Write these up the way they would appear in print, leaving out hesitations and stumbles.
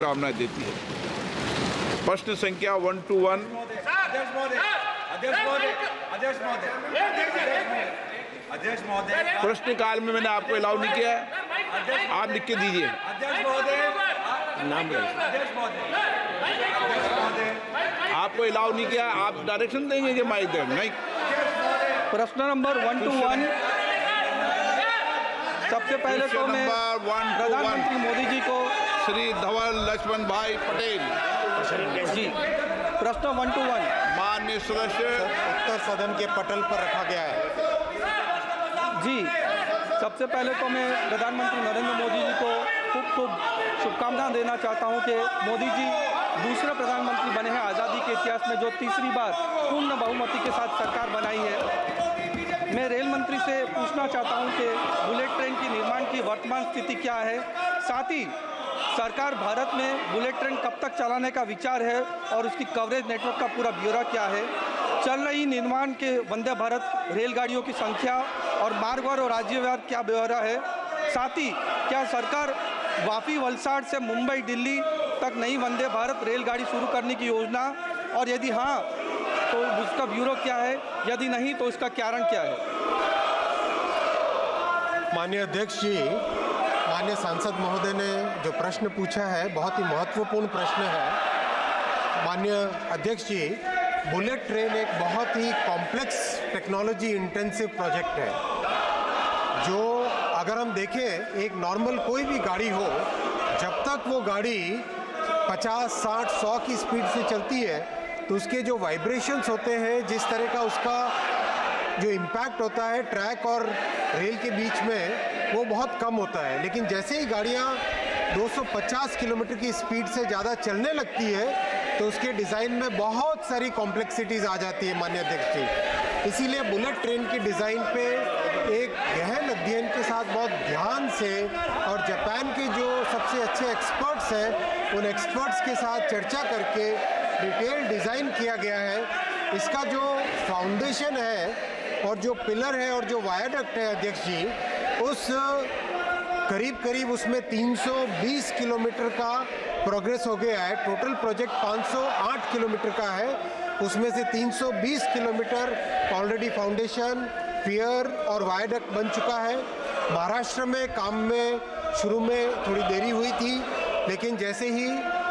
कामना देती है। प्रश्न संख्या 121। प्रश्नकाल में मैंने आपको अलाउ नहीं किया है, आप लिख के दीजिए। नाम आपको अलाउ नहीं किया, आप डायरेक्शन देंगे कि माइक दें? नहीं। प्रश्न नंबर 121। सबसे पहले तो मैं प्रधानमंत्री मोदी जी को श्री धवल लक्ष्मण भाई पटेल जी प्रश्न 121 माननीय सदस्य उत्तर सदन के पटल पर रखा गया है। जी सबसे पहले तो मैं प्रधानमंत्री नरेंद्र मोदी जी को खूब शुभकामनाएं देना चाहता हूं कि मोदी जी दूसरे प्रधानमंत्री बने हैं आज़ादी के इतिहास में, जो तीसरी बार पूर्ण बहुमति के साथ सरकार बनाई है। मैं रेल मंत्री से पूछना चाहता हूं कि बुलेट ट्रेन की निर्माण की वर्तमान स्थिति क्या है, साथ ही सरकार भारत में बुलेट ट्रेन कब तक चलाने का विचार है और उसकी कवरेज नेटवर्क का पूरा ब्यौरा क्या है, चल रही निर्माण के वंदे भारत रेलगाड़ियों की संख्या और मार्गवार और राज्यवार क्या ब्यौरा है, साथ ही क्या सरकार वापी वलसाड से मुंबई दिल्ली तक नई वंदे भारत रेलगाड़ी शुरू करने की योजना, और यदि हाँ तो उसका ब्यूरो क्या है, यदि नहीं तो इसका कारण क्या है? माननीय अध्यक्ष जी, माननीय सांसद महोदय ने जो प्रश्न पूछा है बहुत ही महत्वपूर्ण प्रश्न है। माननीय अध्यक्ष जी, बुलेट ट्रेन एक बहुत ही कॉम्प्लेक्स टेक्नोलॉजी इंटेंसिव प्रोजेक्ट है, जो अगर हम देखें एक नॉर्मल कोई भी गाड़ी हो, जब तक वो गाड़ी 50, 60, 100 की स्पीड से चलती है तो उसके जो वाइब्रेशंस होते हैं, जिस तरह का उसका जो इम्पैक्ट होता है ट्रैक और रेल के बीच में, वो बहुत कम होता है। लेकिन जैसे ही गाड़ियाँ 250 किलोमीटर की स्पीड से ज़्यादा चलने लगती है तो उसके डिज़ाइन में बहुत सारी कॉम्प्लेक्सिटीज़ आ जाती है माननीय अध्यक्ष जी। इसीलिए बुलेट ट्रेन की डिज़ाइन पे एक गहन अध्ययन के साथ बहुत ध्यान से और जापान के जो सबसे अच्छे एक्सपर्ट्स हैं उन एक्सपर्ट्स के साथ चर्चा करके डिटेल डिज़ाइन किया गया है। इसका जो फाउंडेशन है और जो पिलर है और जो वायाडक्ट है अध्यक्ष जी, उस करीब उसमें 320 किलोमीटर का प्रोग्रेस हो गया है। टोटल प्रोजेक्ट 508 किलोमीटर का है, उसमें से 320 किलोमीटर ऑलरेडी फाउंडेशन, पियर और वायाडक्ट बन चुका है। महाराष्ट्र में काम में शुरू में थोड़ी देरी हुई थी, लेकिन जैसे ही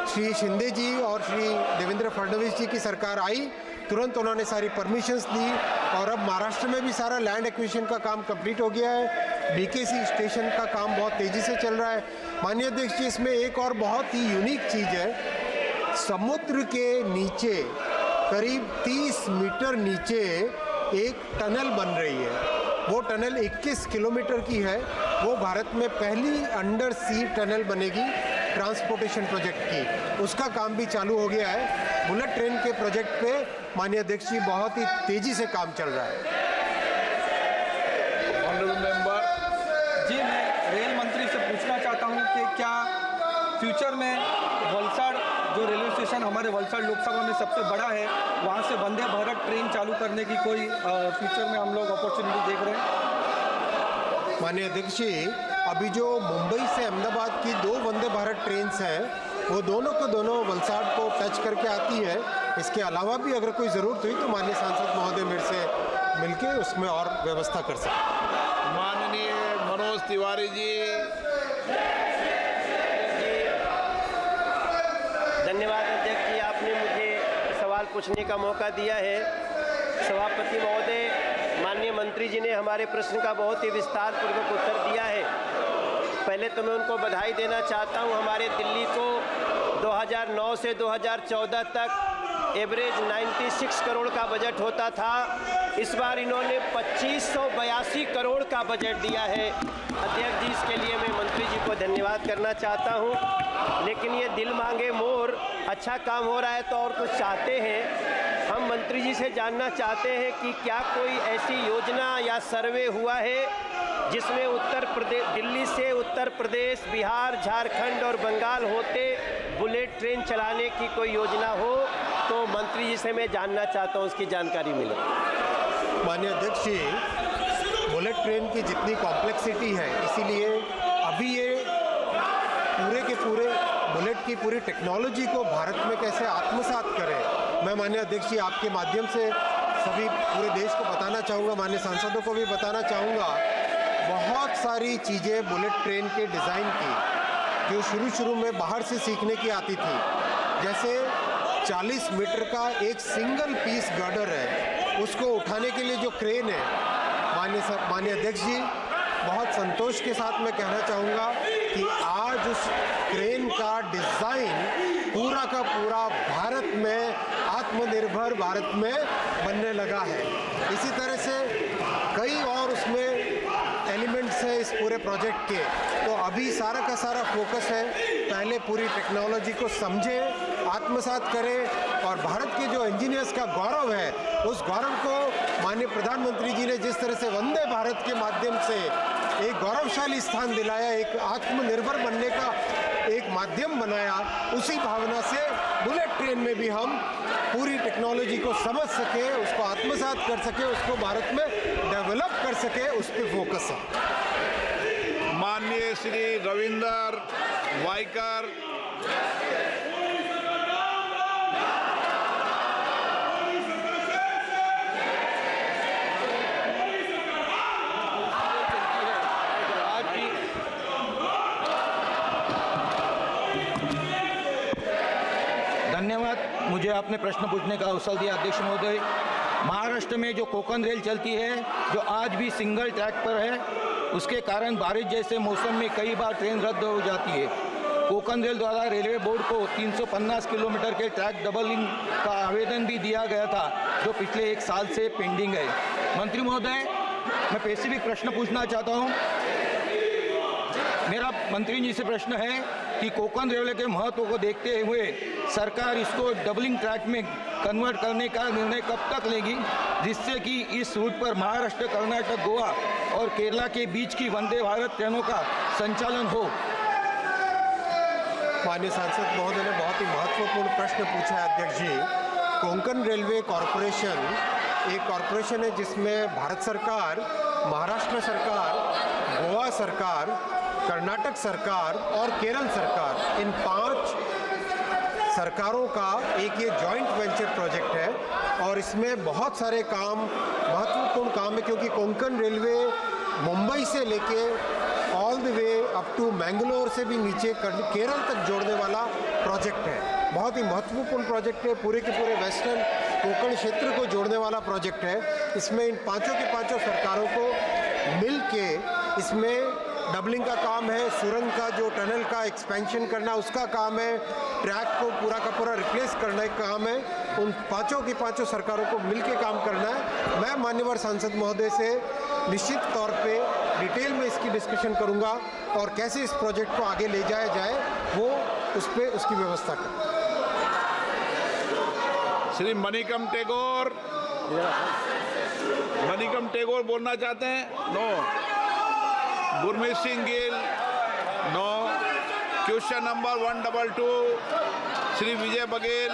श्री शिंदे जी और श्री देवेंद्र फडणवीस जी की सरकार आई, तुरंत उन्होंने सारी परमिशंस दी और अब महाराष्ट्र में भी सारा लैंड एक्विजिशन का काम कंप्लीट हो गया है। बीकेसी स्टेशन का काम बहुत तेज़ी से चल रहा है। माननीय अध्यक्ष जी, इसमें एक और बहुत ही यूनिक चीज़ है, समुद्र के नीचे करीब 30 मीटर नीचे एक टनल बन रही है। वो टनल 21 किलोमीटर की है। वो भारत में पहली अंडर सी टनल बनेगी ट्रांसपोर्टेशन प्रोजेक्ट की, उसका काम भी चालू हो गया है। बुलेट ट्रेन के प्रोजेक्ट पे माननीय अध्यक्ष जी बहुत ही तेज़ी से काम चल रहा है। ऑनरेबल मेंबर जी, मैं रेल मंत्री से पूछना चाहता हूं कि क्या फ्यूचर में वलसाड जो रेलवे स्टेशन हमारे वलसाड लोकसभा में सबसे बड़ा है, वहां से वंदे भारत ट्रेन चालू करने की कोई फ्यूचर में हम लोग अपॉर्चुनिटी देख रहे हैं? माननीय अध्यक्ष जी, अभी जो मुंबई से अहमदाबाद की 2 वंदे भारत ट्रेन हैं, वो दोनों को दोनों वलसाड को टच करके आती है। इसके अलावा भी अगर कोई ज़रूरत हुई तो माननीय सांसद महोदय मेरे से मिलके उसमें और व्यवस्था कर सकते हैं। माननीय मनोज तिवारी जी। धन्यवाद अध्यक्ष जी, आपने मुझे सवाल पूछने का मौका दिया है। सभापति महोदय, माननीय मंत्री जी ने हमारे प्रश्न का बहुत ही विस्तार पूर्वक उत्तर दिया है। पहले तो मैं उनको बधाई देना चाहता हूं। हमारे दिल्ली को 2009 से 2014 तक एवरेज 96 करोड़ का बजट होता था। इस बार इन्होंने 2582 करोड़ का बजट दिया है। अध्यक्ष जी, इसके लिए मैं मंत्री जी को धन्यवाद करना चाहता हूं। लेकिन ये दिल मांगे मोर, अच्छा काम हो रहा है तो और कुछ चाहते हैं। हम मंत्री जी से जानना चाहते हैं कि क्या कोई ऐसी योजना या सर्वे हुआ है जिसमें उत्तर प्रदेश, दिल्ली से उत्तर प्रदेश, बिहार, झारखंड और बंगाल होते बुलेट ट्रेन चलाने की कोई योजना हो, तो मंत्री जी से मैं जानना चाहता हूँ, उसकी जानकारी मिले। माननीय अध्यक्ष जी, बुलेट ट्रेन की जितनी कॉम्प्लेक्सिटी है, इसीलिए अभी ये पूरे के पूरे बुलेट की पूरी टेक्नोलॉजी को भारत में कैसे आत्मसात करें। मैं माननीय अध्यक्ष जी आपके माध्यम से सभी पूरे देश को बताना चाहूँगा, माननीय सांसदों को भी बताना चाहूँगा, बहुत सारी चीज़ें बुलेट ट्रेन के डिज़ाइन की जो शुरू में बाहर से सीखने की आती थी, जैसे 40 मीटर का एक सिंगल पीस गर्डर है, उसको उठाने के लिए जो क्रेन है, माननीय अध्यक्ष जी बहुत संतोष के साथ मैं कहना चाहूँगा कि आज उस क्रेन का डिज़ाइन पूरा का पूरा भारत में, आत्मनिर्भर भारत में बनने लगा है। इसी तरह से कई और उसमें एलिमेंट्स है इस पूरे प्रोजेक्ट के। तो अभी सारा का सारा फोकस है, पहले पूरी टेक्नोलॉजी को समझें, आत्मसात करें और भारत के जो इंजीनियर्स का गौरव है, उस गौरव को माननीय प्रधानमंत्री जी ने जिस तरह से वंदे भारत के माध्यम से एक गौरवशाली स्थान दिलाया, एक आत्मनिर्भर बनने का एक माध्यम बनाया, उसी भावना से बुलेट ट्रेन में भी हम पूरी टेक्नोलॉजी को समझ सके, उसको आत्मसात कर सके, उसको भारत में डेवलप कर सके, उस पर फोकस है। माननीय श्री रविंदर वाइकर। धन्यवाद, मुझे आपने प्रश्न पूछने का अवसर दिया। अध्यक्ष महोदय, महाराष्ट्र में जो कोंकण रेल चलती है, जो आज भी सिंगल ट्रैक पर है, उसके कारण बारिश जैसे मौसम में कई बार ट्रेन रद्द हो जाती है। कोंकण रेल द्वारा रेलवे बोर्ड को 350 किलोमीटर के ट्रैक डबलिंग का आवेदन भी दिया गया था, जो पिछले 1 साल से पेंडिंग है। मंत्री महोदय, मैं स्पेसिफिक प्रश्न पूछना चाहता हूँ। मेरा मंत्री जी से प्रश्न है कि कोंकण रेलवे के महत्व को देखते हुए सरकार इसको डबलिंग ट्रैक में कन्वर्ट करने का निर्णय कब तक लेगी, जिससे कि इस रूट पर महाराष्ट्र, कर्नाटक, गोवा और केरला के बीच की वंदे भारत ट्रेनों का संचालन हो। माननीय सांसद महोदय ने बहुत ही महत्वपूर्ण प्रश्न पूछा है अध्यक्ष जी। कोंकण रेलवे कॉरपोरेशन एक कॉरपोरेशन है जिसमें भारत सरकार, महाराष्ट्र सरकार, गोवा सरकार, कर्नाटक सरकार और केरल सरकार, इन 5 सरकारों का एक ये जॉइंट वेंचर प्रोजेक्ट है और इसमें बहुत सारे काम, महत्वपूर्ण काम है, क्योंकि कोंकण रेलवे मुंबई से लेके all the way up to Mangalore से भी नीचे केरल तक जोड़ने वाला प्रोजेक्ट है। बहुत ही महत्वपूर्ण प्रोजेक्ट है, पूरे के पूरे वेस्टर्न कोंकण क्षेत्र को जोड़ने वाला प्रोजेक्ट है। इसमें इन पांचों के पांचों सरकारों को मिल के इसमें डबलिंग का काम है, सुरंग का जो टनल का एक्सपेंशन करना उसका काम है, ट्रैक को पूरा का पूरा रिप्लेस करने का काम है। उन पांचों की पांचों सरकारों को मिलके काम करना है। मैं माननीय सांसद महोदय से निश्चित तौर पे डिटेल में इसकी डिस्कशन करूंगा और कैसे इस प्रोजेक्ट को आगे ले जाया जाए वो उस पर उसकी व्यवस्था करें। श्री मणिकम टेगोर, मणिकम टेगोर बोलना चाहते हैं? No. Gurmeet Singh Gill, no. Question number 122, Shri Vijay Baghel.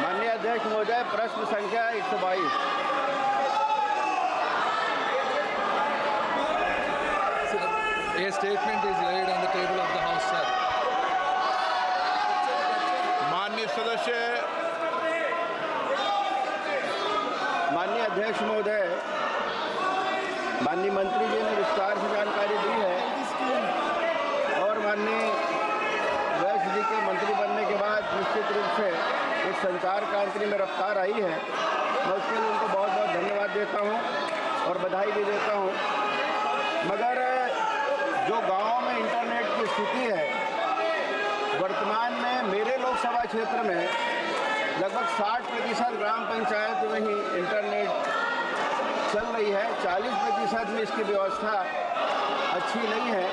माननीय अध्यक्ष महोदय, प्रश्न संख्या 122। A statement is laid on the table of the House, sir. माननीय सदस्य। माननीय अध्यक्ष महोदय, माननीय मंत्री जी ने विस्तार से जानकारी दी है और माननीय वैश्य जी के मंत्री बनने के बाद निश्चित रूप से एक संचार क्रांति में रफ्तार आई है। मैं उसके लिए उनको बहुत बहुत धन्यवाद देता हूं और बधाई भी देता हूं। मगर जो गाँव में इंटरनेट की स्थिति है, वर्तमान में मेरे लोकसभा क्षेत्र में लगभग 60% ग्राम पंचायत में ही इंटरनेट चल रही है, 40% में इसकी व्यवस्था अच्छी नहीं है।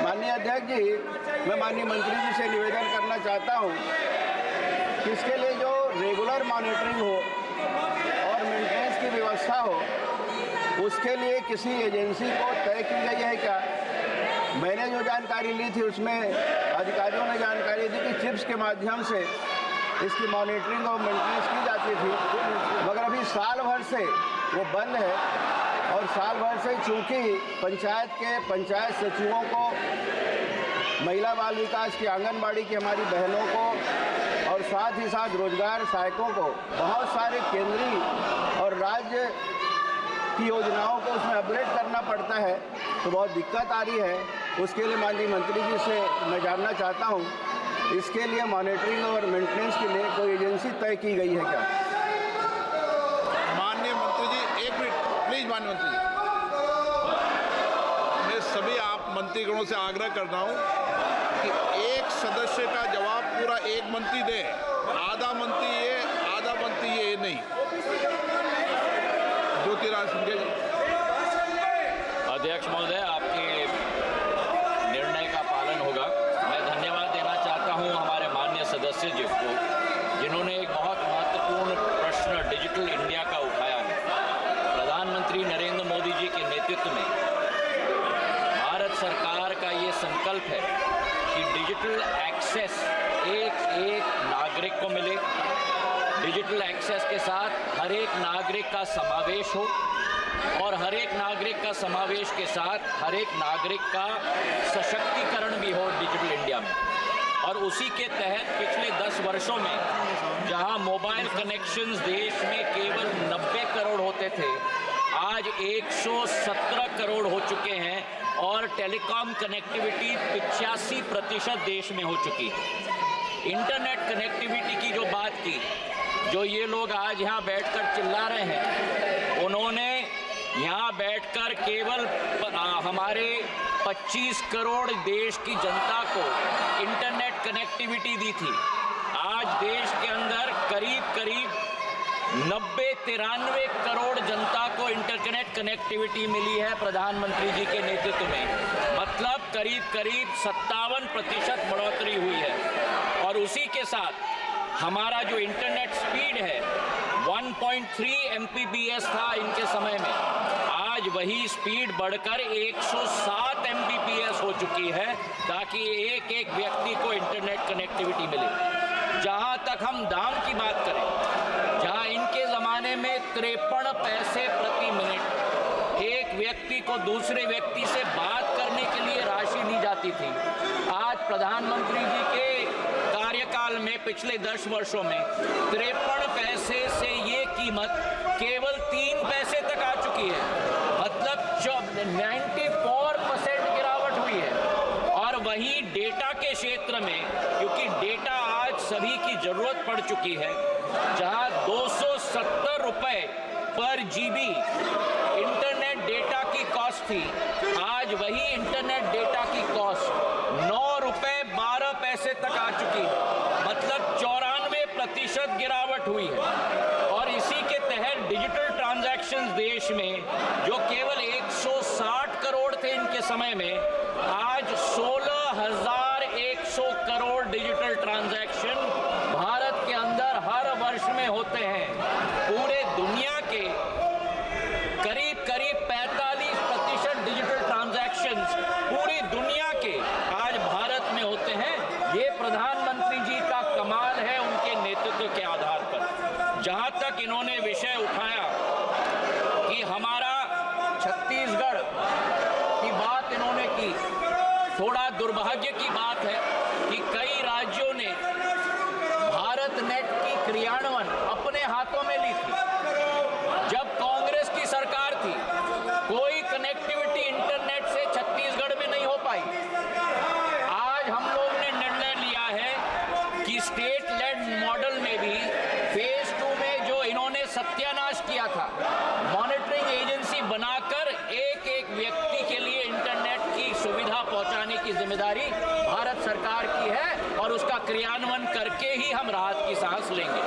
माननीय अध्यक्ष जी, मैं माननीय मंत्री जी से निवेदन करना चाहता हूं कि इसके लिए जो रेगुलर मॉनिटरिंग हो और मेंटेनेंस की व्यवस्था हो, उसके लिए किसी एजेंसी को तय की गई है क्या? मैंने जो जानकारी ली थी उसमें अधिकारियों ने जानकारी दी कि चिप्स के माध्यम से इसकी मॉनिटरिंग और मेंटेनेंस की जाती थी, मगर अभी साल भर से वो बंद है और साल भर से चूँकि पंचायत सचिवों को महिला बाल विकास की आंगनबाड़ी की हमारी बहनों को और साथ ही साथ रोजगार सहायकों को बहुत सारे केंद्रीय और राज्य की योजनाओं को उसमें अपग्रेड करना पड़ता है, तो बहुत दिक्कत आ रही है। उसके लिए माननीय मंत्री जी से मैं जानना चाहता हूँ, इसके लिए मॉनिटरिंग और मेंटेनेंस के लिए कोई एजेंसी तय की गई है क्या? माननीय मंत्री जी, एक मिनट प्लीज। माननीय मंत्री जी, मैं सभी आप मंत्रीगणों से आग्रह कर रहा हूँ कि एक सदस्य का जवाब पूरा एक मंत्री दे, आधा मंत्री ये आधा मंत्री ये नहीं। ज्योतिराज सिंधिया जी। अध्यक्ष महोदय, आपके निर्णय का पालन होगा। मैं धन्यवाद देना चाहता हूं हमारे माननीय सदस्य जी को, जिन्होंने एक बहुत महत्वपूर्ण प्रश्न डिजिटल इंडिया का उठाया है। प्रधानमंत्री नरेंद्र मोदी जी के नेतृत्व में भारत सरकार का ये संकल्प है कि डिजिटल एक्सेस एक नागरिक को मिले, डिजिटल एक्सेस के साथ हर एक नागरिक का समावेश हो और हर एक नागरिक का समावेश के साथ हर एक नागरिक का सशक्तिकरण भी हो डिजिटल इंडिया में। और उसी के तहत पिछले 10 वर्षों में जहां मोबाइल कनेक्शंस देश में केवल 90 करोड़ होते थे, आज 117 करोड़ हो चुके हैं और टेलीकॉम कनेक्टिविटी 85% देश में हो चुकी है। इंटरनेट कनेक्टिविटी की जो बात की, जो ये लोग आज यहाँ बैठकर चिल्ला रहे हैं, उन्होंने यहाँ बैठकर केवल हमारे 25 करोड़ देश की जनता को इंटरनेट कनेक्टिविटी दी थी। आज देश के अंदर करीब 90-93 करोड़ जनता को इंटरनेट कनेक्टिविटी मिली है प्रधानमंत्री जी के नेतृत्व में। मतलब करीब 57% बढ़ोतरी हुई है। और उसी के साथ हमारा जो इंटरनेट स्पीड है 1.3 Mbps था इनके समय में, आज वही स्पीड बढ़कर 107 Mbps हो चुकी है, ताकि एक व्यक्ति को इंटरनेट कनेक्टिविटी मिले। जहां तक हम दाम की बात करें, जहां इनके ज़माने में 53 पैसे प्रति मिनट एक व्यक्ति को दूसरे व्यक्ति से बात करने के लिए राशि दी जाती थी, आज प्रधानमंत्री जी के कार्यकाल में पिछले 10 वर्षों में 53 पैसे से ये कीमत केवल 3 पैसे तक आ चुकी है। मतलब 94% गिरावट हुई है। और वहीं डेटा के क्षेत्र में, क्योंकि डेटा आज सभी की जरूरत पड़ चुकी है, जहां 270 रुपए पर जीबी इंटरनेट डेटा की कॉस्ट थी, आज वही इंटरनेट डेटा की कॉस्ट 9 रुपए 12 पैसे तक आ चुकी है। मतलब 94% गिरावट हुई है। और इसी के तहत डिजिटल ट्रांजैक्शंस देश में जो केवल 160 करोड़ थे इनके समय में, आज 16,100 करोड़ डिजिटल ट्रांजैक्शन भारत के अंदर हर वर्ष में होते हैं। पूरे दुनिया के करीब 45% डिजिटल ट्रांजैक्शंस पूरी दुनिया के आज भारत में होते हैं। ये प्रधानमंत्री जी का कमाल है उनके नेतृत्व के आधार पर। जहां तक इन्होंने विषय उठाया कि हमारा छत्तीसगढ़ की बात इन्होंने की, थोड़ा दुर्भाग्य की बात है कि कई राज्यों ने भारत नेट की क्रियान्वयन अपने हाथों में ली थी। जब कांग्रेस की सरकार थी, कोई कनेक्टिविटी इंटरनेट से छत्तीसगढ़ में नहीं हो पाई। आज हम लोग ने निर्णय लिया है कि स्टेट लेड मॉडल में भी फेज 2 में जो इन्होंने सत्यानाश किया था, मॉनिटरिंग एजेंसी बनाकर एक व्यक्ति के लिए इंटरनेट की सुविधा पहुंचाने की जिम्मेदारी भारत सरकार की है और उसका क्रियान्वयन करके ही हम राहत की सांस लेंगे।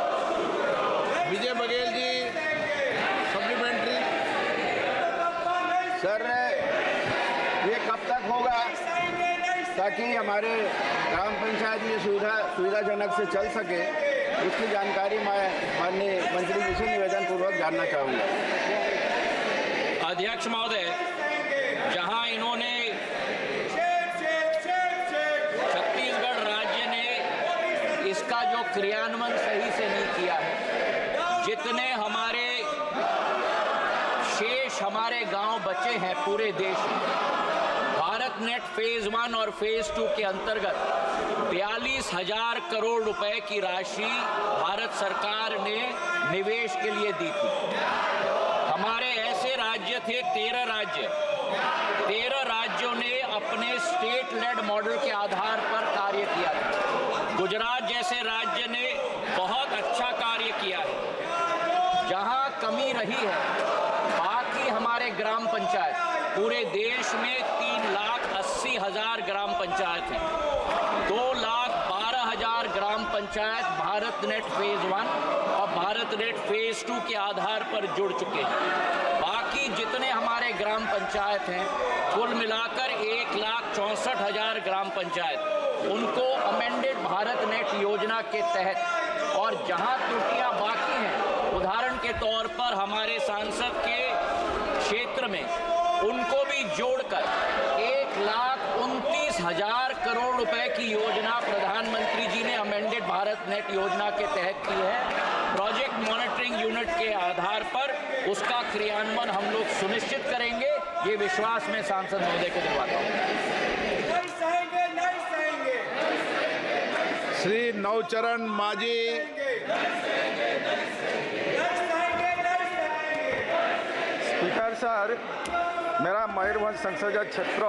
विजय बघेल जी, सप्लीमेंट्री। सर, ये कब तक होगा ताकि हमारे ग्राम पंचायत में सुविधाजनक से चल सके, उसकी जानकारी मैं माननीय मंत्री जी से निवेदन पूर्वक जानना चाहूँगा। अध्यक्ष महोदय, जहां इन्होंने छत्तीसगढ़ राज्य ने इसका जो क्रियान्वयन सही से नहीं किया है, जितने हमारे गांव बचे हैं पूरे देश में, भारत भारत नेट फेज 1 और फेज 2 के अंतर्गत 42,000 करोड़ रुपए की राशि भारत सरकार ने निवेश के लिए दी थी। हमारे ऐसे राज्य थे 13 राज्य, 13 राज्यों ने अपने स्टेट लेड मॉडल के आधार पर कार्य किया था। गुजरात जैसे राज्य ने बहुत अच्छा कार्य किया है। जहां कमी रही है, बाकी हमारे ग्राम पंचायत, पूरे देश में 3,80,000 ग्राम पंचायत हैं। 2,12,000 ग्राम पंचायत भारत नेट फेज 1 और भारत नेट फेज 2 के आधार पर जुड़ चुके हैं। बाकी जितने हमारे ग्राम पंचायत हैं, कुल मिलाकर 1,64,000 ग्राम पंचायत, उनको अमेंडेड भारत नेट योजना के तहत, और जहां त्रुटियां बाकी हैं, उदाहरण के तौर पर हमारे सांसद के क्षेत्र में, उनको भी जोड़कर 1,29,000 करोड़ रुपए की योजना प्रधानमंत्री जी ने अमेंडेड भारत नेट योजना के तहत की है। प्रोजेक्ट मॉनिटरिंग यूनिट के आधार पर उसका क्रियान्वयन हम लोग सुनिश्चित करेंगे, ये विश्वास मैं सांसद महोदय को दिलवाता हूँ। श्री नवचरण माझी। स्पीकर सर, मेरा मयूरभंज संसदीय क्षेत्र,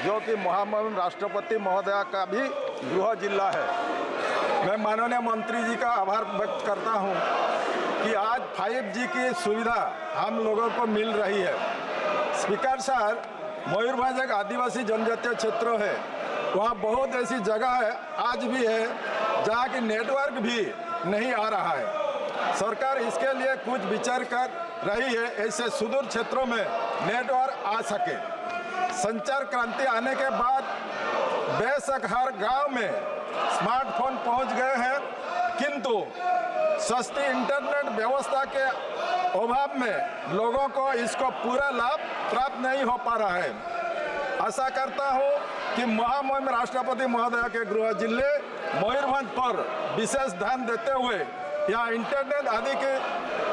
जो कि महामहिम राष्ट्रपति महोदया का भी गृह जिला है, मैं माननीय मंत्री जी का आभार व्यक्त करता हूं कि आज 5G की सुविधा हम लोगों को मिल रही है। स्पीकर सर, मयूरभंज एक आदिवासी जनजातीय क्षेत्र है। वहाँ बहुत ऐसी जगह है, आज भी है, जहाँ की नेटवर्क भी नहीं आ रहा है। सरकार इसके लिए कुछ विचार कर रही है, ऐसे सुदूर क्षेत्रों में नेटवर्क आ सके। संचार क्रांति आने के बाद बेशक हर गांव में स्मार्टफोन पहुंच गए हैं, किंतु सस्ती इंटरनेट व्यवस्था के अभाव में लोगों को इसको पूरा लाभ प्राप्त नहीं हो पा रहा है। आशा करता हूं कि महामहिम राष्ट्रपति महोदय के गृह जिले मयूरभंज पर विशेष ध्यान देते हुए यहाँ इंटरनेट आदि के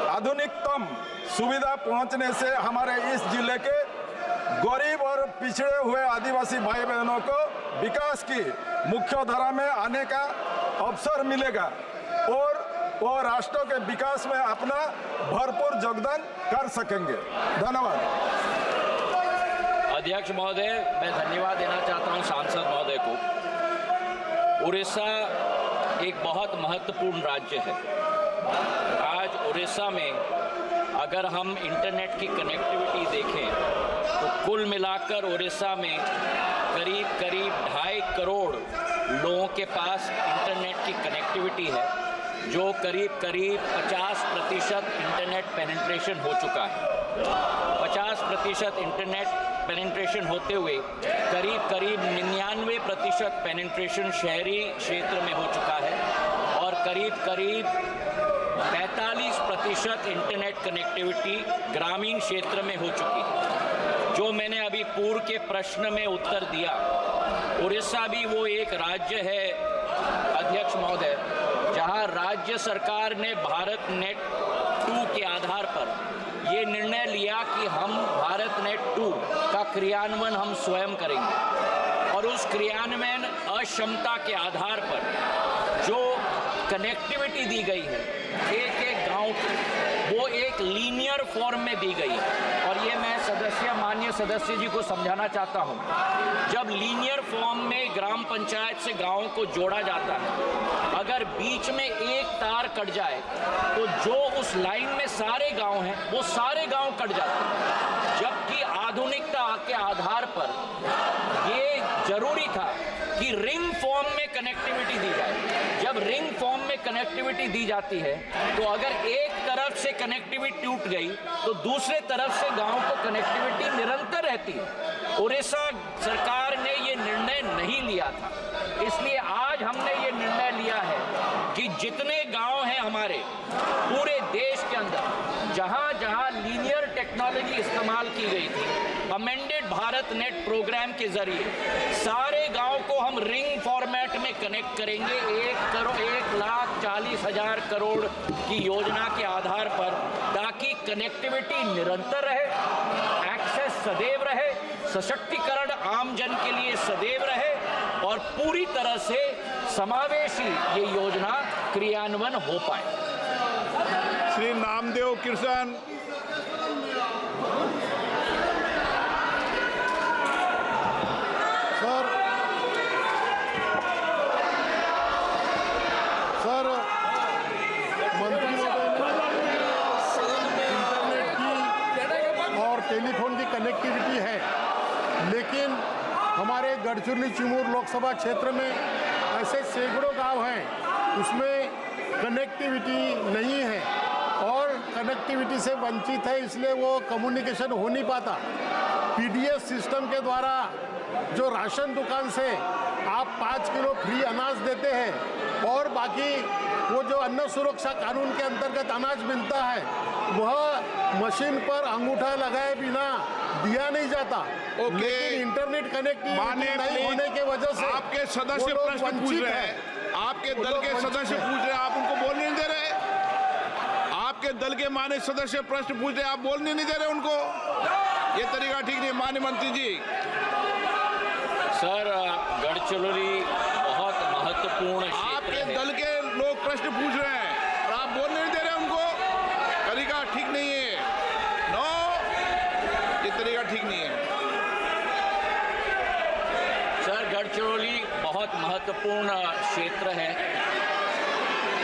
आधुनिकतम सुविधा पहुंचने से हमारे इस जिले के गरीब और पिछड़े हुए आदिवासी भाई बहनों को विकास की मुख्य धारा में आने का अवसर मिलेगा और वो राष्ट्र के विकास में अपना भरपूर योगदान कर सकेंगे। धन्यवाद। अध्यक्ष महोदय, मैं धन्यवाद देना चाहता हूं सांसद महोदय को। उड़ीसा एक बहुत महत्वपूर्ण राज्य है। आज उड़ीसा में अगर हम इंटरनेट की कनेक्टिविटी देखें तो कुल मिलाकर उड़ीसा में करीब 2.5 करोड़ लोगों के पास इंटरनेट की कनेक्टिविटी है, जो करीब 50% इंटरनेट पेनिट्रेशन हो चुका है। 50% इंटरनेट पेनिट्रेशन होते हुए करीब 99% पेनिट्रेशन शहरी क्षेत्र में हो चुका है और करीब 45% इंटरनेट कनेक्टिविटी ग्रामीण क्षेत्र में हो चुकी है। जो मैंने अभी पूर्व के प्रश्न में उत्तर दिया, उड़ीसा भी वो एक राज्य है अध्यक्ष महोदय, जहां राज्य सरकार ने भारत नेट 2 के आधार पर ये निर्णय लिया कि हम भारत नेट 2 का क्रियान्वयन हम स्वयं करेंगे और उस क्रियान्वयन अक्षमता के आधार पर जो कनेक्टिविटी दी गई है एक गांव की, वो एक लीनियर फॉर्म में दी गई है। और ये मैं माननीय सदस्य जी को समझाना चाहता हूँ, जब लीनियर फॉर्म में ग्राम पंचायत से गाँव को जोड़ा जाता है, अगर बीच में एक तार कट जाए तो जो उस लाइन में सारे गांव हैं वो सारे गांव कट जाते हैं। जबकि आधुनिकता के आधार पर ये जरूरी था कि रिंग फॉर्म में कनेक्टिविटी दी जाए। जब रिंग फॉर्म में कनेक्टिविटी दी जाती है तो अगर एक तरफ से कनेक्टिविटी टूट गई तो दूसरे तरफ से गांव को कनेक्टिविटी निरंतर रहती है। उड़ीसा सरकार ने ये निर्णय नहीं लिया था, इसलिए आज हमने ये निर्णय लिया है कि जितने गांव हैं हमारे पूरे देश के अंदर जहां जहां लीनियर टेक्नोलॉजी इस्तेमाल की गई थी, अमेंडेड भारत नेट प्रोग्राम के जरिए सारे गांव को हम रिंग फॉर्मेट में कनेक्ट करेंगे 1,40,000 करोड़ की योजना के आधार पर, ताकि कनेक्टिविटी निरंतर रहे, एक्सेस सदैव रहे, सशक्तिकरण आम जन के लिए सदैव रहे और पूरी तरह से समावेशी ये योजना क्रियान्वयन हो पाए। श्री नामदेव कृष्ण। सर, मंत्री महोदय ने इंटरनेट की और टेलीफोन की कनेक्टिविटी है, लेकिन हमारे गढ़चिरौली चिमूर लोकसभा क्षेत्र में ऐसे सैकड़ों गांव हैं उसमें कनेक्टिविटी नहीं है और कनेक्टिविटी से वंचित है, इसलिए वो कम्युनिकेशन हो नहीं पाता। पीडीएस सिस्टम के द्वारा जो राशन दुकान से आप 5 किलो फ्री अनाज देते हैं और बाकी वो जो अन्न सुरक्षा कानून के अंतर्गत अनाज मिलता है वह मशीन पर अंगूठा लगाए बिना दिया नहीं जाता। लेकिन इंटरनेट कनेक्टिविटी नहीं होने के वजह से आपके सदस्य प्रश्न पूछ रहे हैं, आपके दल के सदस्य पूछ रहे हैं, आप उनको बोलने नहीं दे रहे। आपके दल के माननीय सदस्य प्रश्न पूछ रहे हैं, आप बोलने नहीं दे रहे उनको। ये तरीका ठीक नहीं। माननीय मंत्री जी। सर, गढ़चिरौली बहुत महत्वपूर्ण आपके दल के लोग प्रश्न पूछ रहे हैं और आप बोलने नहीं दे रहे उनको। तरीका ठीक नहीं है। नो, ये तरीका ठीक नहीं है। सर, गढ़चिरौली बहुत महत्वपूर्ण क्षेत्र है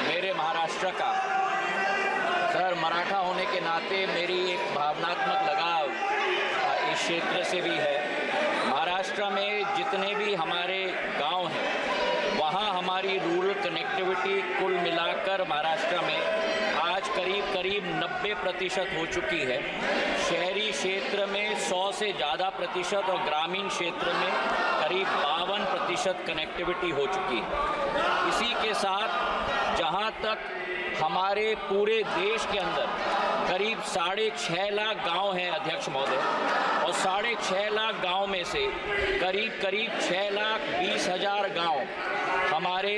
मेरे महाराष्ट्र का। सर, मराठा होने के नाते मेरी एक भावनात्मक लगाव इस क्षेत्र से भी है। महाराष्ट्र में जितने भी हमारे गांव हैं वहाँ हमारी रूरल कनेक्टिविटी कुल मिलाकर महाराष्ट्र में आज करीब 90% हो चुकी है। शहरी क्षेत्र में 100 से ज़्यादा प्रतिशत और ग्रामीण क्षेत्र में करीब 52% कनेक्टिविटी हो चुकी है। इसी के साथ जहाँ तक हमारे पूरे देश के अंदर करीब 6.5 लाख गांव हैं अध्यक्ष महोदय, और 6.5 लाख गांव में से करीब 6,20,000 गांव हमारे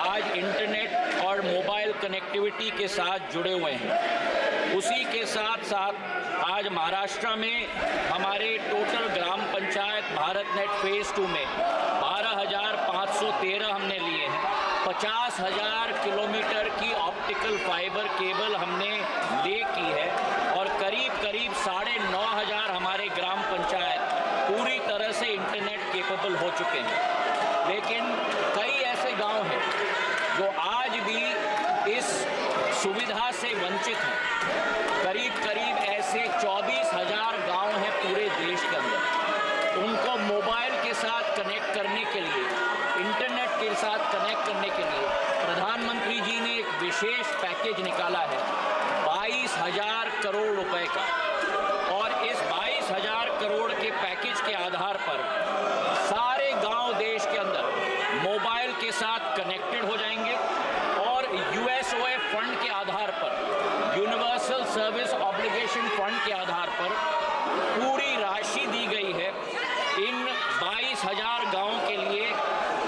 आज इंटरनेट और मोबाइल कनेक्टिविटी के साथ जुड़े हुए हैं। उसी के साथ साथ आज महाराष्ट्र में हमारे टोटल ग्राम पंचायत भारत नेट फेज़ 2 में 12,513 हमने लिए हैं। 50,000 किलोमीटर की ऑप्टिकल फाइबर केबल हमने ले की है और करीब 9,500 हमारे ग्राम पंचायत पूरी तरह से इंटरनेट केपेबल हो चुके हैं। लेकिन कई ऐसे गांव हैं जो आज भी इस सुविधा से वंचित हैं। करीब ऐसे 24,000 गांव हैं पूरे देश के अंदर। उनको मोबाइल के साथ कनेक्ट करने के लिए, इंटरनेट के साथ कनेक्ट करने के लिए प्रधानमंत्री जी ने एक विशेष पैकेज निकाला है 22,000 करोड़ रुपए का, और इस 22,000 करोड़ के पैकेज के आधार पर सारे गांव देश के अंदर मोबाइल के साथ कनेक्टेड हो जाएंगे और यूएसओए फंड के आधार पर, यूनिवर्सल सर्विस ऑब्लिगेशन फंड के आधार पर पूरी राशि दी गई है इन 22,000 गांव के लिए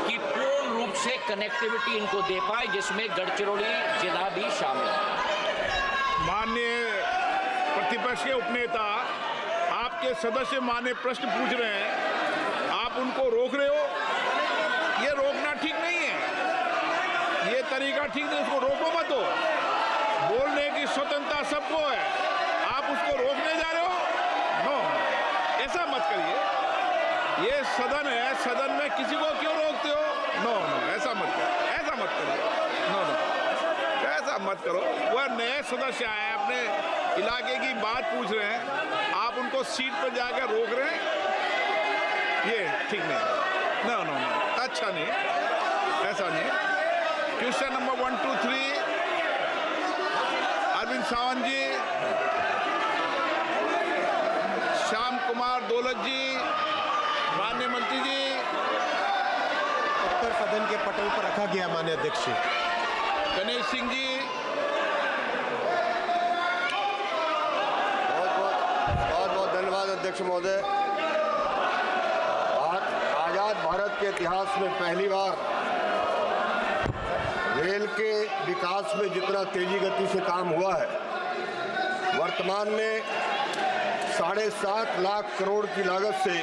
कि पूर्ण रूप से कनेक्टिविटी इनको दे पाए, जिसमें गढ़चिरौली जिला भी शामिल है। माननीय प्रतिपक्ष के उपनेता, आपके सदस्य माननीय प्रश्न पूछ रहे हैं, आप उनको रोक रहे हो। ये रोकना ठीक नहीं है, ये तरीका ठीक नहीं। उसको रोको मत हो। बोलने की स्वतंत्रता सबको है, आप उसको रोकने जा रहे हो। नो, ऐसा मत करिए। ये सदन है, सदन में किसी को क्यों रोकते हो? नो, ऐसा मत करो, ऐसा मत करो। नो, ऐसा मत करो। वह नए सदस्य आए हैं, अपने इलाके की बात पूछ रहे हैं, आप उनको सीट पर जाकर रोक रहे हैं। ये ठीक नहीं। नो, अच्छा नहीं, ऐसा नहीं। क्वेश्चन नंबर 1, 2, 3 अरविंद सावंत जी, श्याम कुमार दौलत जी, माननीय मंत्री जी। उत्तर सदन के पटल पर रखा गया माननीय अध्यक्ष जी। गणेश सिंह जी। बहुत धन्यवाद अध्यक्ष महोदय। आज़ाद भारत के इतिहास में पहली बार रेल के विकास में जितना तेजी गति से काम हुआ है, वर्तमान में 7.5 लाख करोड़ की लागत से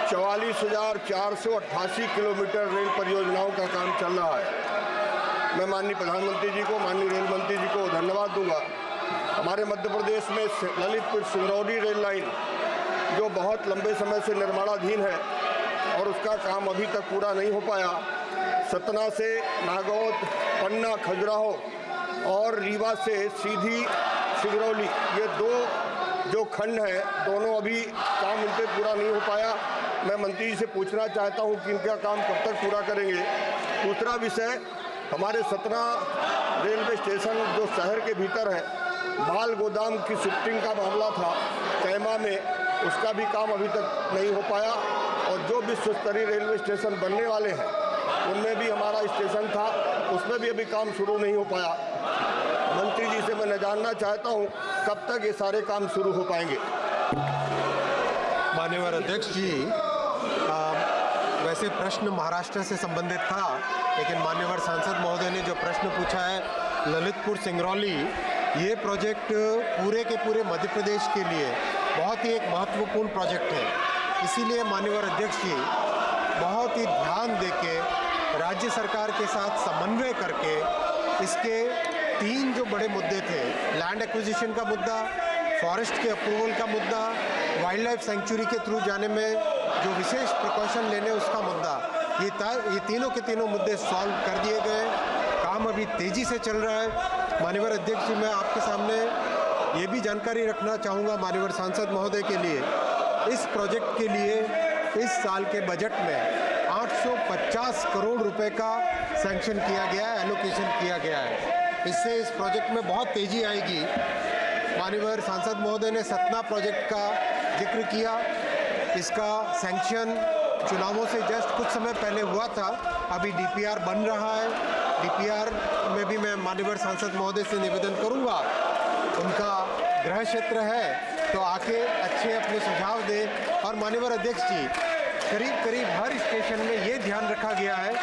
44,488 किलोमीटर रेल परियोजनाओं का काम चल रहा है। मैं माननीय प्रधानमंत्री जी को, माननीय रेल मंत्री जी को धन्यवाद दूंगा। हमारे मध्य प्रदेश में ललितपुर सिंगरौली रेल लाइन जो बहुत लंबे समय से निर्माणाधीन है और उसका काम अभी तक पूरा नहीं हो पाया। सतना से नागौद, पन्ना, खजुराहो और रीवा से सीधी सिंगरौली, ये 2 जो खंड हैं दोनों अभी काम इनके पूरा नहीं हो पाया। मैं मंत्री जी से पूछना चाहता हूं कि इनका काम कब तक पूरा करेंगे। दूसरा विषय, हमारे सतना रेलवे स्टेशन जो शहर के भीतर है, माल गोदाम की शिफ्टिंग का मामला था कैमा में, उसका भी काम अभी तक नहीं हो पाया। और जो विश्व स्तरीय रेलवे स्टेशन बनने वाले हैं उनमें भी हमारा स्टेशन था, उसमें भी अभी काम शुरू नहीं हो पाया। मंत्री जी से मैं जानना चाहता हूं कब तक ये सारे काम शुरू हो पाएंगे। माननीय अध्यक्ष जी, वैसे प्रश्न महाराष्ट्र से संबंधित था, लेकिन मान्यवर सांसद महोदय ने जो प्रश्न पूछा है ललितपुर सिंगरौली, ये प्रोजेक्ट पूरे के पूरे मध्य प्रदेश के लिए बहुत ही एक महत्वपूर्ण प्रोजेक्ट है। इसीलिए माननीय अध्यक्ष जी बहुत ही ध्यान देके राज्य सरकार के साथ समन्वय करके इसके 3 जो बड़े मुद्दे थे, लैंड एक्विजिशन का मुद्दा, फॉरेस्ट के अप्रूवल का मुद्दा, वाइल्ड लाइफ सेंचुरी के थ्रू जाने में जो विशेष प्रिकॉशन लेने उसका मुद्दा, ये तीनों के तीनों मुद्दे सॉल्व कर दिए गए। काम अभी तेज़ी से चल रहा है। माननीय अध्यक्ष जी, मैं आपके सामने ये भी जानकारी रखना चाहूँगा माननीय सांसद महोदय के लिए, इस प्रोजेक्ट के लिए इस साल के बजट में 850 करोड़ रुपए का सैंक्शन किया गया है, एलोकेशन किया गया है। इससे इस प्रोजेक्ट में बहुत तेज़ी आएगी। माननीय सांसद महोदय ने सतना प्रोजेक्ट का जिक्र किया, इसका सैंक्शन चुनावों से जस्ट कुछ समय पहले हुआ था, अभी डीपीआर बन रहा है। डीपीआर में भी मैं माननीय सांसद महोदय से निवेदन करूंगा, उनका गृह क्षेत्र है तो आके अच्छे अपने सुझाव दें। और माननीय अध्यक्ष जी, करीब करीब हर स्टेशन में ये ध्यान रखा गया है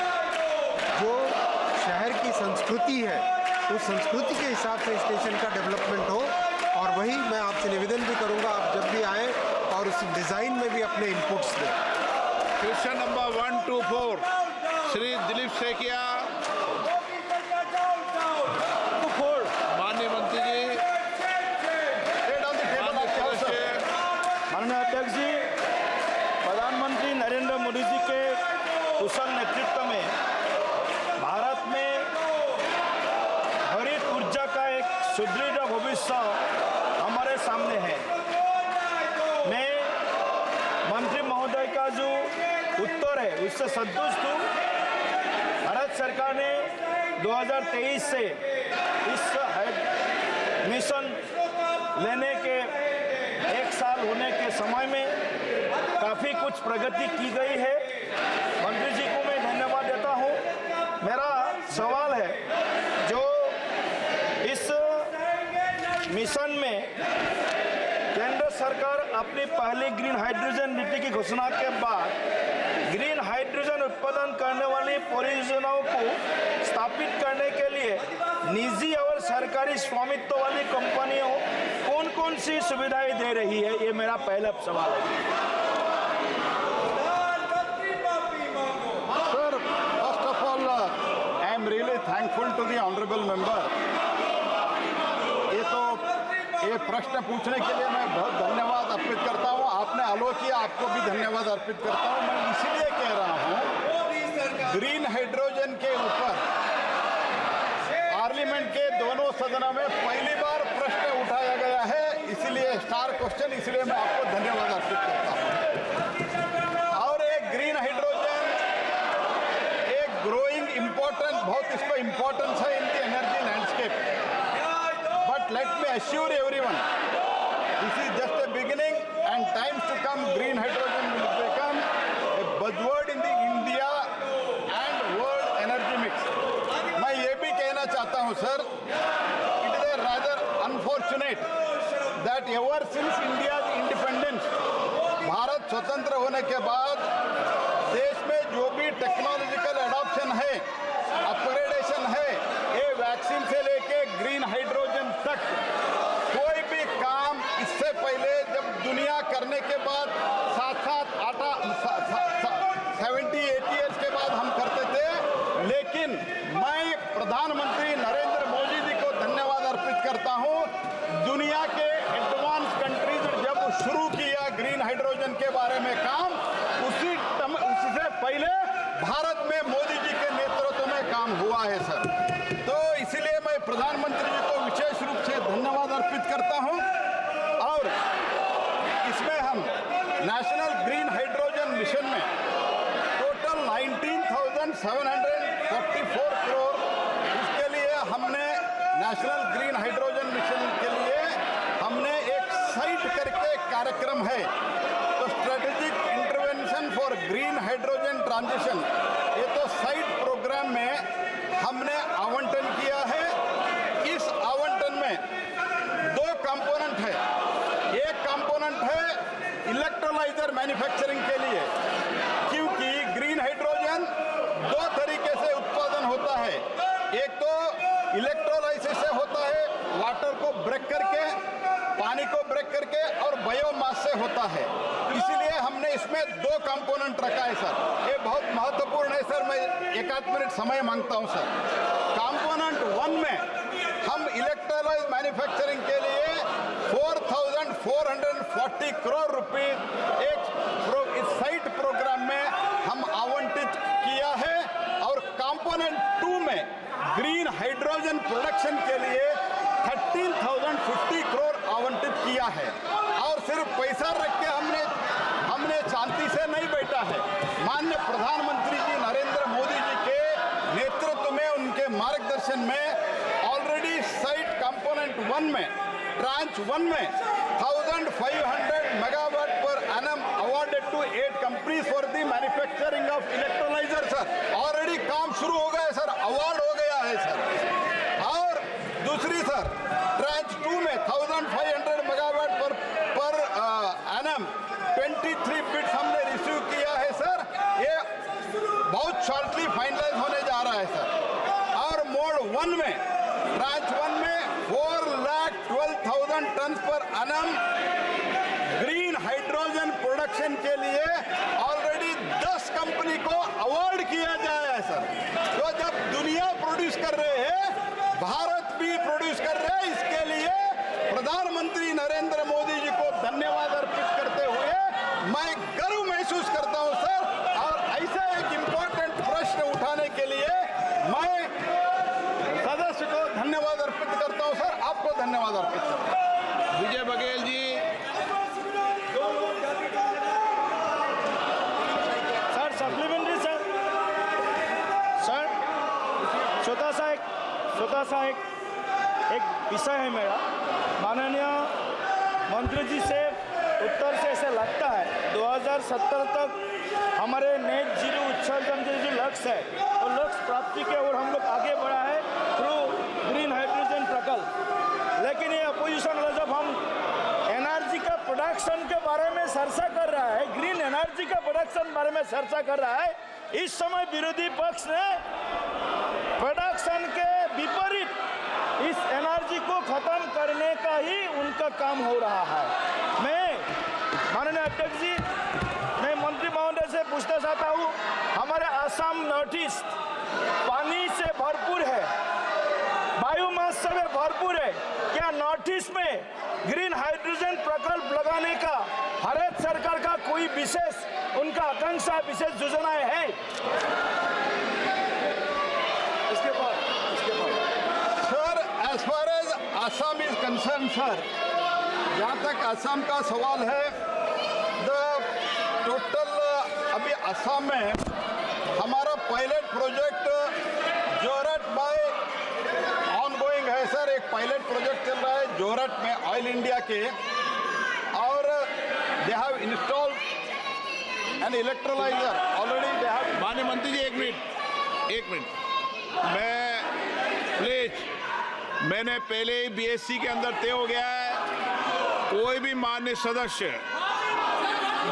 जो शहर की संस्कृति है उस संस्कृति के हिसाब से स्टेशन का डेवलपमेंट हो। और वही मैं आपसे निवेदन भी करूंगा, आप जब भी आएँ और उस डिज़ाइन में भी अपने इनपुट्स दें। Question number 124 Shri Dilip Saikia. माननीय मंत्री जी, माननीय अध्यक्ष जी, प्रधानमंत्री नरेंद्र मोदी जी के कुशल नेतृत्व में भारत में हरित ऊर्जा का एक सुदृढ़ भविष्य हमारे सामने है। मैं मंत्री महोदय का जो उत्तर है उससे संतुष्ट हूँ। भारत सरकार ने 2023 से इस मिशन लेने के 1 साल होने के समय में काफ़ी कुछ प्रगति की गई है। मंत्री जी को मैं धन्यवाद देता हूँ। मेरा सवाल है, जो इस मिशन में केंद्र सरकार अपनी पहली ग्रीन हाइड्रोजन नीति की घोषणा के बाद ग्रीन हाइड्रोजन उत्पादन करने वाली परियोजनाओं को स्थापित करने के लिए निजी और सरकारी स्वामित्व वाली कंपनियों कौन कौन सी सुविधाएं दे रही है, ये मेरा पहला सवाल है। Sir, first of all, I am really thankful to the honorable member. ये प्रश्न पूछने के लिए मैं बहुत धन्यवाद अर्पित करता हूँ। आपने आलो किया, आपको भी धन्यवाद अर्पित करता हूँ। मैं इसलिए कह रहा हूँ, ग्रीन हाइड्रोजन के ऊपर पार्लियामेंट के दोनों सदनों में पहली बार प्रश्न उठाया गया है, इसलिए स्टार क्वेश्चन, इसलिए मैं आपको धन्यवाद अर्पित करता हूँ। और एक ग्रीन हाइड्रोजन एक ग्रोइंग इम्पोर्टेंट, बहुत इसको इम्पोर्टेंस है in the energy landscape. But let me assure everyone, this is just a beginning, and times to come, green hydrogen will become a buzzword in the India and world energy mix. मैं ये भी कहना चाहता हूँ sir, it is a rather unfortunate that ever since India's independence, Bharat स्वतंत्र होने के बाद देश में जो भी टेक्नोलॉजिकल एडॉप्शन है, अपग्रेडेशन है, ये वैक्सीन से लेके ग्रीन हाइड्रोजन तक कोई भी काम इससे प्रधानमंत्री नरेंद्र मोदी जी को धन्यवाद अर्पित करता हूं। दुनिया के एडवांस कंट्रीज ने जब शुरू किया ग्रीन हाइड्रोजन के बारे में काम, उससे पहले भारत में मोदी जी के नेतृत्व में काम हुआ है सर। तो इसलिए मैं प्रधानमंत्री जी को विशेष रूप से धन्यवाद अर्पित करता हूं। और इसमें हम नेशनल ग्रीन हाइड्रोजन मिशन में टोटल 19,744 करोड़, उसके लिए हमने नेशनल ग्रीन हाइड्रोजन मिशन के लिए हमने एक साइट करके कार्यक्रम है, तो strategic intervention for green hydrogen transition, ये तो साइट प्रोग्राम में हमने आवंटन किया है। इस आवंटन में 2 कंपोनेंट है। एक कंपोनेंट है इलेक्ट्रोलाइजर मैन्युफैक्चरिंग के लिए, क्योंकि ग्रीन हाइड्रोजन 2 तरीके से उत्पादन होता है। एक तो इलेक्ट्रोलाइसिस से होता है, वाटर को ब्रेक करके, पानी को ब्रेक करके, और बायोमास से होता है। इसीलिए हमने इसमें 2 कंपोनेंट रखा है सर। ये बहुत महत्वपूर्ण है सर। मैं 1-8 मिनट समय मांगता हूं सर। कंपोनेंट 1 में हम इलेक्ट्रोलाइज मैन्युफैक्चरिंग के लिए 4,440 करोड़ रुपीस इस साइट प्रोग्राम में हम आवंटित किया है। और कंपोनेंट 2 में ग्रीन हाइड्रोजन प्रोडक्शन के लिए 13,050 करोड़ आवंटित किया है। और सिर्फ पैसा रख के हमने शांति से नहीं बैठा है। माननीय प्रधानमंत्री जी नरेंद्र मोदी जी के नेतृत्व में, उनके मार्गदर्शन में ऑलरेडी साइट कंपोनेंट 1 में, ट्रांच 1 में 1,500 megawatt per annum awarded to 8 companies for the manufacturing of electrolyser sir. Already काम शुरू हो गया सर, अवार्ड हो गया है सर। और दूसरी सर ट्रांच 2 में 1,500 मेगावाट पर एनम 23 बिट्स हमने रिसीव किया है सर। ये बहुत शॉर्टली फाइनलाइज होने जा रहा है सर। और मोड 1 में, ट्रांच 1 में 4,12,000 ton per annum green hydrogen production के लिए ऑलरेडी 10 कंपनी को अवार्ड किया गया है सर। तो जब दुनिया प्रोड्यूस कर रहे हैं, भारत भी प्रोड्यूस कर रहे हैं। इसके लिए प्रधानमंत्री नरेंद्र मोदी जी को धन्यवाद अर्पित करते हुए मैं गर्व महसूस करता हूं सर। और ऐसा एक इम्पोर्टेंट प्रश्न उठाने के लिए मैं सदस्य को धन्यवाद अर्पित करता हूं सर। आपको धन्यवाद अर्पित करता हूं। Vijay Baghel ji. Sir supplementary sir. Sir छोटा सा एक विषय है मेरा। माननीय मंत्री जी से उत्तर से ऐसा लगता है 2070 तक हमारे नेट जीरो उत्सर्जन के जो लक्ष्य है, वो लक्ष्य प्राप्ति के ओर हम लोग आगे बढ़ा है थ्रू ग्रीन हाइड्रोजन प्रकल्प। लेकिन ये अपोजिशन वाला जब हम एनर्जी का प्रोडक्शन के बारे में चर्चा कर रहा है, ग्रीन एनर्जी का प्रोडक्शन बारे में चर्चा कर रहा है, इस समय विरोधी पक्ष ने प्रोडक्शन के विपरीत इस एनर्जी को खत्म करने का ही उनका काम हो रहा है। मैं माननीय अध्यक्ष जी, मैं मंत्री महोदय से पूछना चाहता हूँ, हमारे आसाम नॉर्थ ईस्ट पानी से भरपूर है, बायोमास से भरपूर है। क्या नॉर्थ ईस्ट में ग्रीन हाइड्रोजन प्रकल्प लगाने का भारत सरकार का कोई विशेष उनका आकांक्षा, विशेष योजनाएं हैं? इसके बाद sir, as far as Assam is concern sir, जहाँ तक आसाम का सवाल है, टोटल अभी आसाम में हमारा pilot project Jorhat by ongoing है सर। एक पायलट प्रोजेक्ट चल रहा है जोरहट में ऑयल इंडिया के, और they have installed an electrolyser already they have. माननीय मंत्री जी एक मिनट मैंने पहले ही बीएससी के अंदर तय हो गया है, कोई भी मान्य सदस्य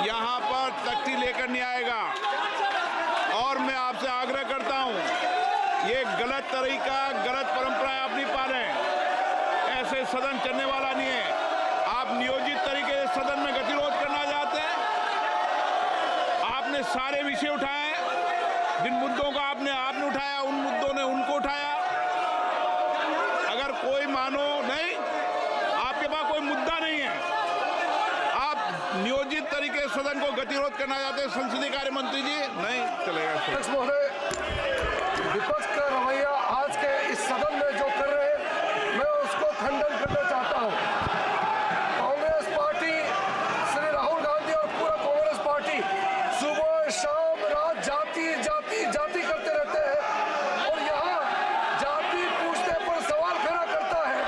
यहाँ पर तख्ती लेकर नहीं आएगा। और मैं आपसे आग्रह करता हूँ, ये गलत तरीका, गलत परंपराएं आप नहीं पालें। ऐसे सदन चलने वाला नहीं है। आप नियोजित तरीके से सदन में गतिरोध करना चाहते हैं। आपने सारे विषय उठाए, जिन मुद्दों का आपने उठाया, उन मुद्दों ने उनको उठाया। नहीं, आपके पास कोई मुद्दा नहीं है। आप नियोजित तरीके से सदन को गतिरोध करना चाहते हैं संसदीय कार्य मंत्री जी, नहीं चलेगा। अध्यक्ष महोदय, विपक्ष का रवैया आज के इस सदन में जो कर रहे हैं, मैं उसको खंडन करना चाहता हूं। कांग्रेस पार्टी, श्री राहुल गांधी और पूरा कांग्रेस पार्टी सुबह शाम रात जाति जाति जाति करते रहते हैं और यहाँ जाति पूछने पर सवाल खड़ा करता है।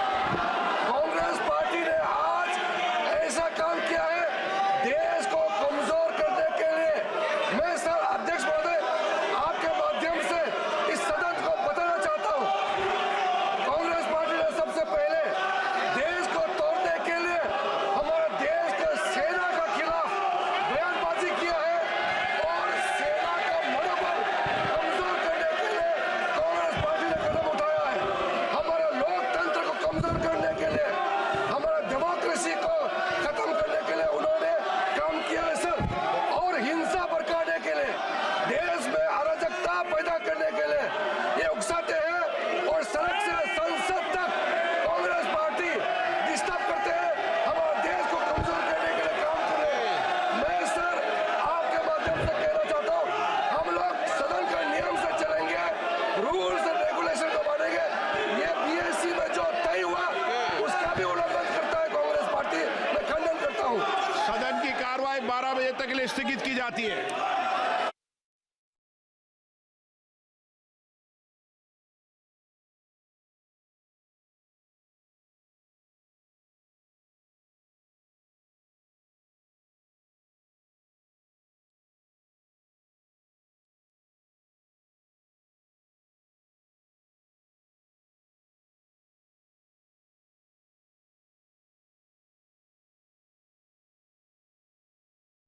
कांग्रेस पार्टी ने आज ऐसा काम किया है देश को कमजोर करने के लिए। मैं सर अध्यक्ष महोदय आपके माध्यम से इस सदन को बताना चाहता हूं, कांग्रेस पार्टी ने सबसे पहले देश को तोड़ने के लिए हमारे देश के सेना के खिलाफ बयानबाजी किया है और सेना का मनोबल कमजोर करने के लिए कांग्रेस पार्टी ने कदम उठाया है। हमारे लोकतंत्र को कमजोर करने के लिए, हमारा डेमोक्रेसी को खत्म करने के लिए उन्होंने काम किया है सर, और हिंसा भड़काने के लिए, देश में अराजकता पैदा करने के लिए ये उकसाते हैं और सड़क से संसद तक कांग्रेस पार्टी डिस्टर्ब करते हैं, हमारे देश को कमजोर करने के लिए काम कर रहे हैं। मैं सर आपके माध्यम से कहना चाहता हूँ, हम लोग सदन के नियम से चलेंगे, रूल्स एंड रेगुलेशन को मानेंगे। ये बीएससी में जो तय हुआ उसका भी उल्लंघन करता है कांग्रेस पार्टी, मैं खंडन करता हूँ। सदन की कार्रवाई 12 बजे तक के लिए स्थगित की जाती है।